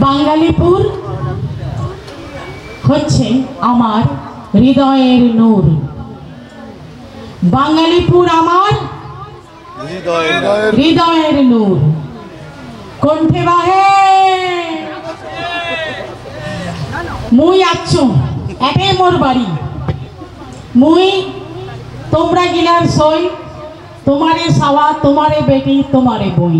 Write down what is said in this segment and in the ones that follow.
বাঙালিপুর হচ্ছে আমার হৃদয়ের নূর। বাঙালিপুর আমার হৃদয়ের নূর। কণ্ঠে বাহে মুই আছো এতে মোর বাড়ি। মুই তোমরা গিলার সই, তোমারে সাওয়া, তোমারে বেটি, তোমারে বই।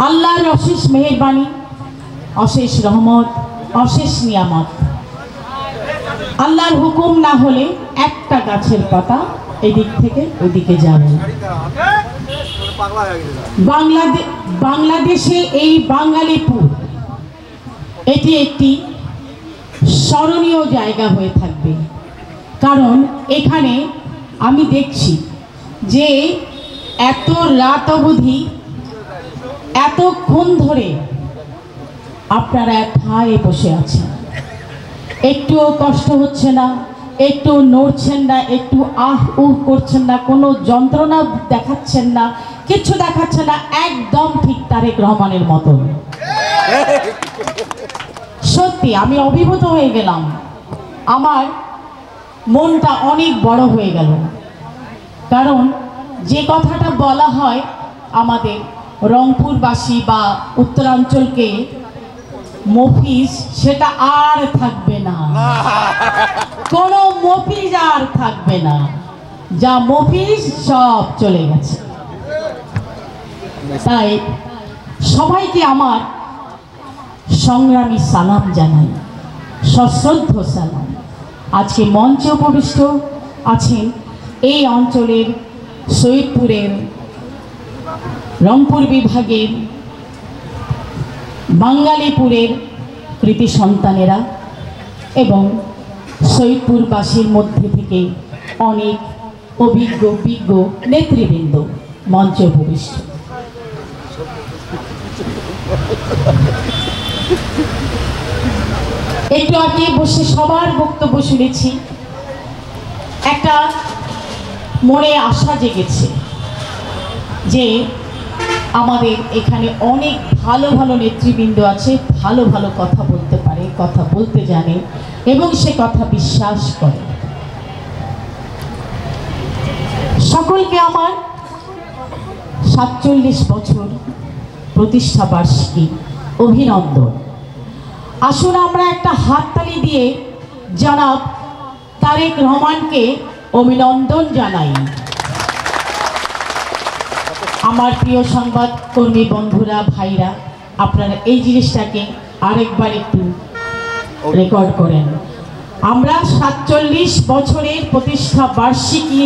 আল্লাহর অশেষ মেহেরবানি, অশেষ রহমত, অশেষ নিয়ামত। আল্লাহর হুকুম না হলে একটা গাছের পাতা এদিক থেকে ওদিকে যাবে। বাংলাদেশে এই বাঙালিপুর এটি একটি স্মরণীয় জায়গা হয়ে থাকবে। কারণ এখানে আমি দেখছি যে এত রাত অবধি এতক্ষণ ধরে আপনারা ঠায় বসে আছেন, একটুও কষ্ট হচ্ছে না, একটু নড়ছেন না, একটু আহ উহ করছেন না, কোনো যন্ত্রণা দেখাচ্ছেন না, কিছু দেখাচ্ছেন না, একদম ঠিক তারেক রহমানের মতন। সত্যি আমি অভিভূত হয়ে গেলাম, আমার মনটা অনেক বড় হয়ে গেল। কারণ যে কথাটা বলা হয় আমাদের রংপুরবাসী বা উত্তরাঞ্চলকে মফিজ, সেটা আর থাকবে না। কোনো মফিজ আর থাকবে না, যা মফিজ সব চলে গেছে। তাই সবাইকে আমার সংগ্রামী সালাম জানাই, সশ্রদ্ধ সালাম। আজকে মঞ্চে উপবিষ্ট আছেন এই অঞ্চলের সৈয়দপুরের রংপুর বিভাগের বাঙালিপুরের কৃতি সন্তানেরা এবং সৈয়দপুরবাসীর মধ্যে থেকে অনেক অভিজ্ঞ বিজ্ঞ নেতৃবৃন্দ মঞ্চে উপবিষ্ট। একটু আগে বসে সবার বক্তব্য শুনেছি, একটা মনে আশা জেগেছে যে আমাদের এখানে অনেক ভালো ভালো নেতৃবৃন্দ আছে, ভালো ভালো কথা বলতে পারে, কথা বলতে জানে এবং সে কথা বিশ্বাস করে। সকলকে আমার ৪৭ বছর প্রতিষ্ঠা বার্ষিকী অভিনন্দন। আসুন আমরা একটা হাততালি দিয়ে জনাব তারেক রহমানকে অভিনন্দন জানাই। আমার প্রিয় সংবাদকর্মী বন্ধুরা, ভাইরা, আপনারা এই জিনিসটাকে আরেকবার একটু রেকর্ড করেন। আমরা ৪৭ বছরের প্রতিষ্ঠা বার্ষিকী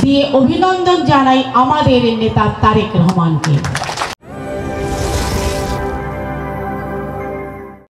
দিয়ে অভিনন্দন জানাই আমাদের নেতা তারেক রহমানকে।